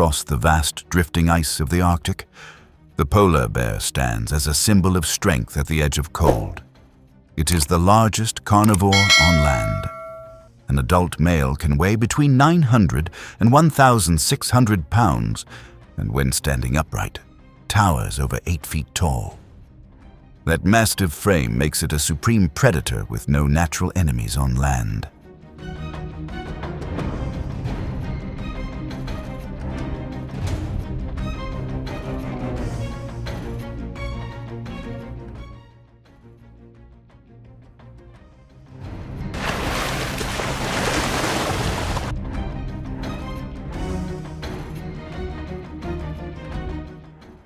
across the vast drifting ice of the Arctic, the polar bear stands as a symbol of strength at the edge of cold. It is the largest carnivore on land. An adult male can weigh between 900 and 1,600 pounds, and when standing upright, towers over 8 feet tall. That massive frame makes it a supreme predator with no natural enemies on land.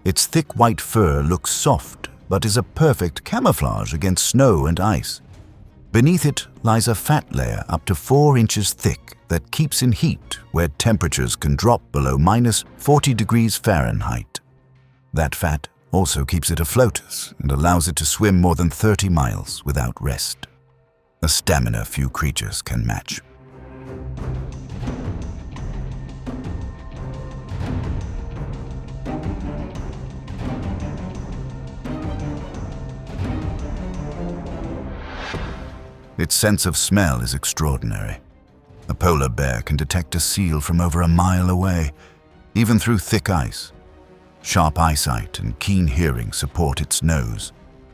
Its thick white fur looks soft, but is a perfect camouflage against snow and ice. Beneath it lies a fat layer up to 4 inches thick that keeps in heat where temperatures can drop below -40 degrees Fahrenheit. That fat also keeps it afloat and allows it to swim more than 30 miles without rest. A stamina few creatures can match. Its sense of smell is extraordinary. A polar bear can detect a seal from over a mile away, even through thick ice. Sharp eyesight and keen hearing support its nose,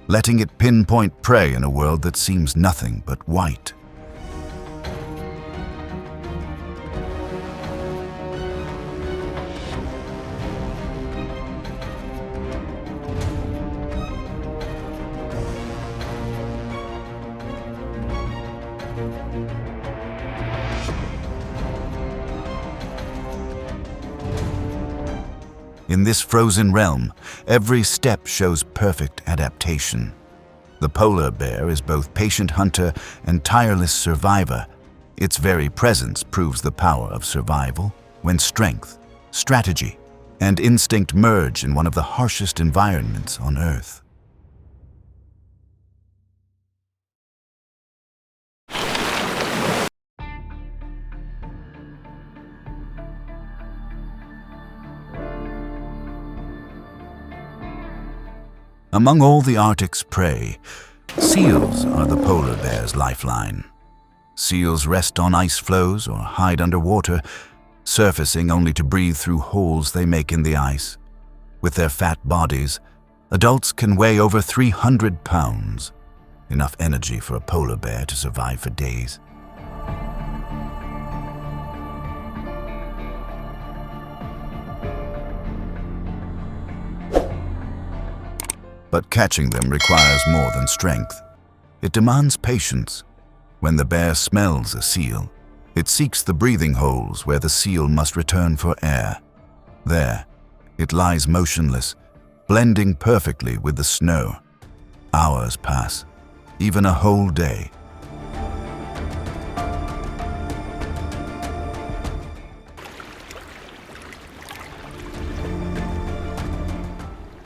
letting it pinpoint prey in a world that seems nothing but white. In this frozen realm, every step shows perfect adaptation. The polar bear is both patient hunter and tireless survivor. Its very presence proves the power of survival when strength, strategy, and instinct merge in one of the harshest environments on Earth. Among all the Arctic's prey, seals are the polar bear's lifeline. Seals rest on ice floes or hide underwater, surfacing only to breathe through holes they make in the ice. With their fat bodies, adults can weigh over 300 pounds, enough energy for a polar bear to survive for days. But catching them requires more than strength. It demands patience. When the bear smells a seal, it seeks the breathing holes where the seal must return for air. There, it lies motionless, blending perfectly with the snow. Hours pass, even a whole day.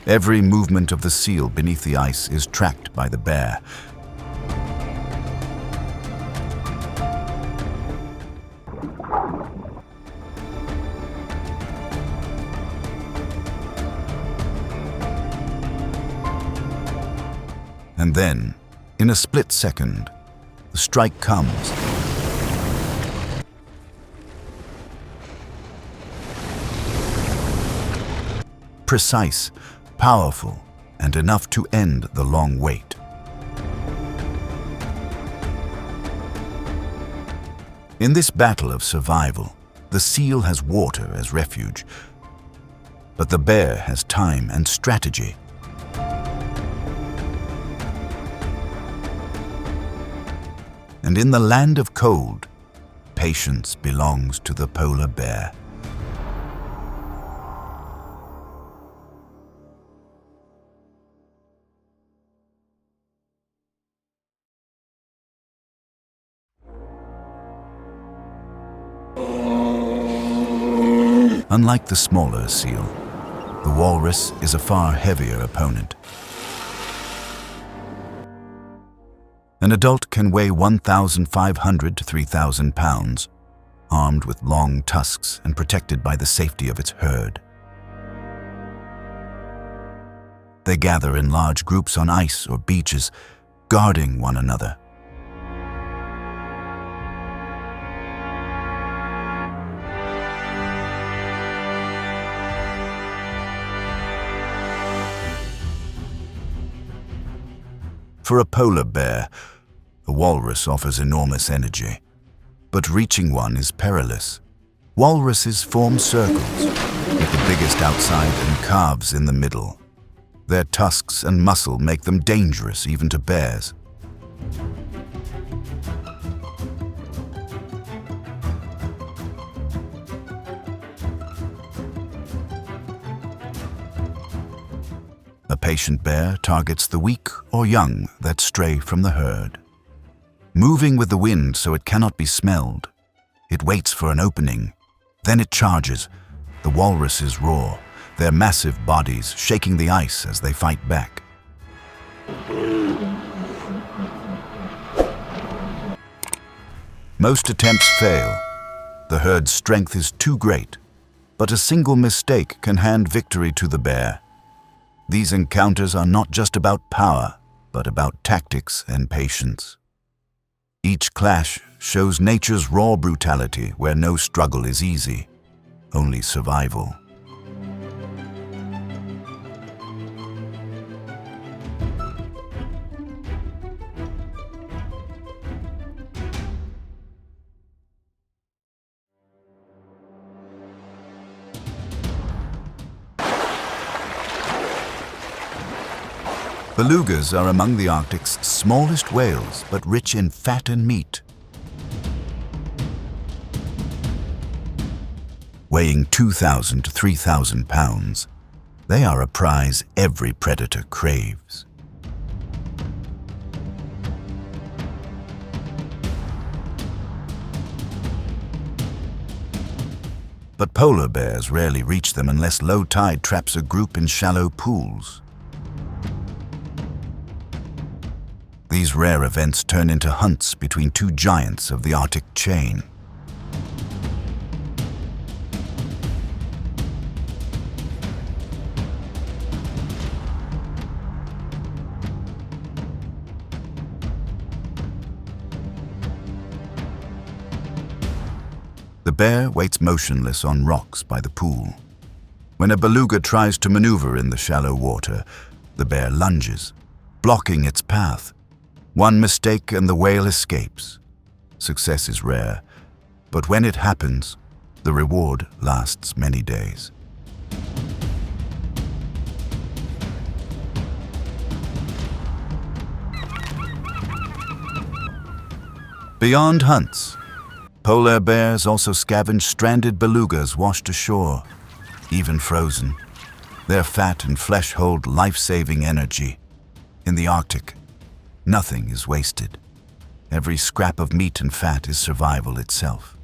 Every movement of the seal beneath the ice is tracked by the bear. And then, in a split second, the strike comes. Precise, powerful, and enough to end the long wait. In this battle of survival, the seal has water as refuge, but the bear has time and strategy. And in the land of cold, patience belongs to the polar bear. Unlike the smaller seal, the walrus is a far heavier opponent. An adult can weigh 1,500 to 3,000 pounds. armed with long tusks and protected by the safety of its herd. They gather in large groups on ice or beaches, guarding one another. For a polar bear, a walrus offers enormous energy, but reaching one is perilous. Walruses form circles, with the biggest outside and calves in the middle. Their tusks and muscle make them dangerous even to bears. A patient bear targets the weak or young that stray from the herd. Moving with the wind so it cannot be smelled, it waits for an opening. Then it charges. The walruses roar, their massive bodies shaking the ice as they fight back. Most attempts fail. The herd's strength is too great, but a single mistake can hand victory to the bear. These encounters are not just about power, but about tactics and patience. Each clash shows nature's raw brutality where no struggle is easy, only survival. Belugas are among the Arctic's smallest whales, but rich in fat and meat. Weighing 2,000 to 3,000 pounds, they are a prize every predator craves. But polar bears rarely reach them unless low tide traps a group in shallow pools. These rare events turn into hunts between two giants of the Arctic chain. The bear waits motionless on rocks by the pool. When a beluga tries to maneuver in the shallow water, the bear lunges, blocking its path. One mistake and the whale escapes. Success is rare, but when it happens, the reward lasts many days. Beyond hunts, polar bears also scavenge stranded belugas washed ashore, even frozen. Their fat and flesh hold life-saving energy. In the Arctic, nothing is wasted. Every scrap of meat and fat is survival itself.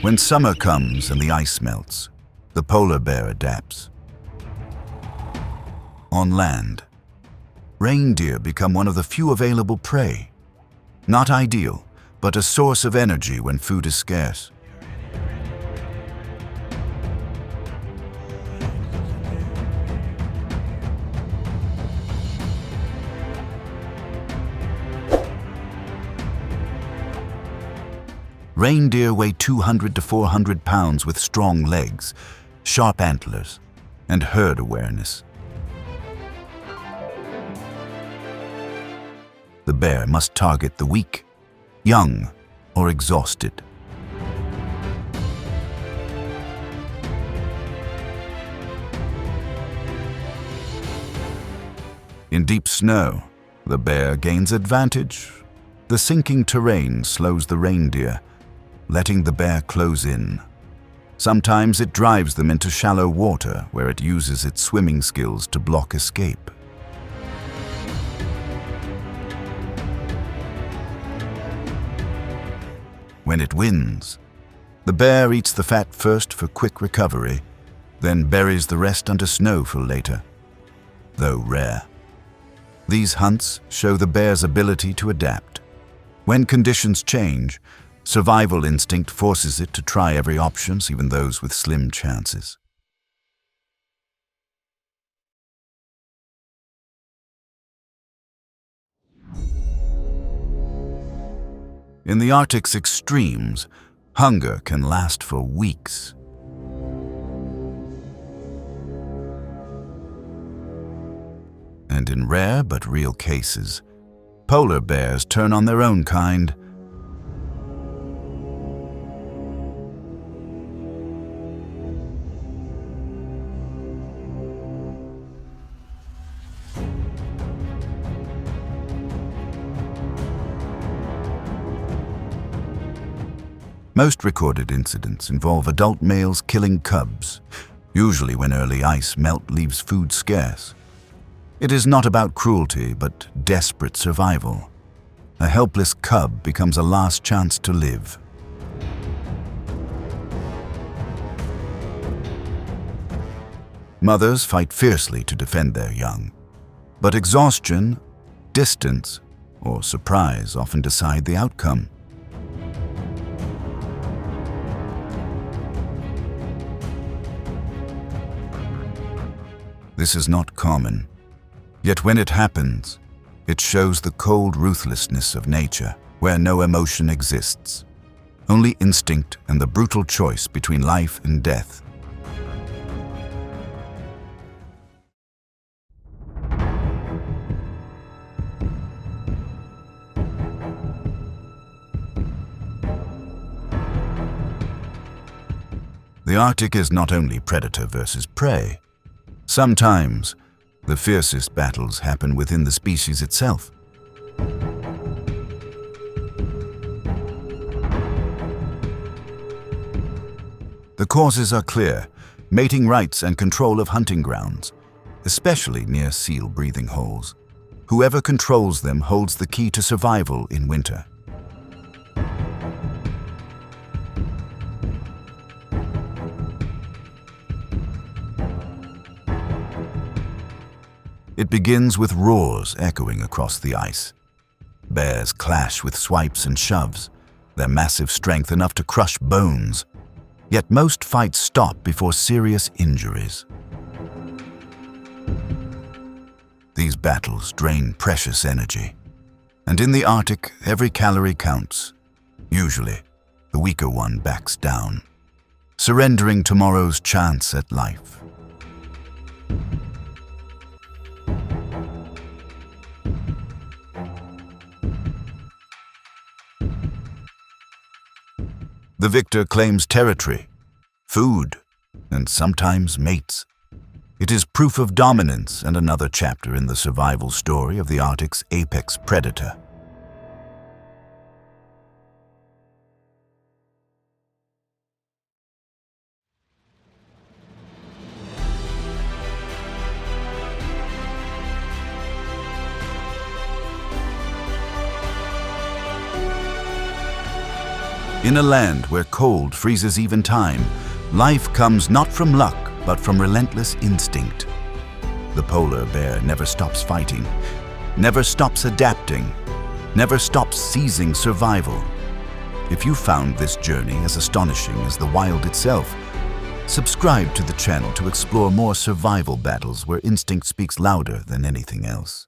When summer comes and the ice melts, the polar bear adapts. On land, reindeer become one of the few available prey. Not ideal, but a source of energy when food is scarce. Reindeer weigh 200 to 400 pounds with strong legs, sharp antlers, and herd awareness. The bear must target the weak, young, or exhausted. In deep snow, the bear gains advantage. The sinking terrain slows the reindeer, letting the bear close in. Sometimes it drives them into shallow water where it uses its swimming skills to block escape. When it wins, the bear eats the fat first for quick recovery, then buries the rest under snow for later. though rare. These hunts show the bear's ability to adapt. When conditions change, survival instinct forces it to try every option, even those with slim chances. In the Arctic's extremes, hunger can last for weeks. And in rare but real cases, polar bears turn on their own kind. Most recorded incidents involve adult males killing cubs, usually when early ice melt leaves food scarce. It is not about cruelty, but desperate survival. A helpless cub becomes a last chance to live. Mothers fight fiercely to defend their young, but exhaustion, distance, or surprise often decide the outcome. This is not common. Yet when it happens, it shows the cold ruthlessness of nature, where no emotion exists, only instinct and the brutal choice between life and death. The Arctic is not only predator versus prey. Sometimes, the fiercest battles happen within the species itself. The causes are clear: mating rights and control of hunting grounds, especially near seal breathing holes. Whoever controls them holds the key to survival in winter. It begins with roars echoing across the ice. Bears clash with swipes and shoves, their massive strength enough to crush bones. Yet most fights stop before serious injuries. These battles drain precious energy. And in the Arctic, every calorie counts. Usually, the weaker one backs down, surrendering tomorrow's chance at life. The victor claims territory, food, and sometimes mates. It is proof of dominance and another chapter in the survival story of the Arctic's apex predator. In a land where cold freezes even time, life comes not from luck, but from relentless instinct. The polar bear never stops fighting, never stops adapting, never stops seizing survival. If you found this journey as astonishing as the wild itself, subscribe to the channel to explore more survival battles where instinct speaks louder than anything else.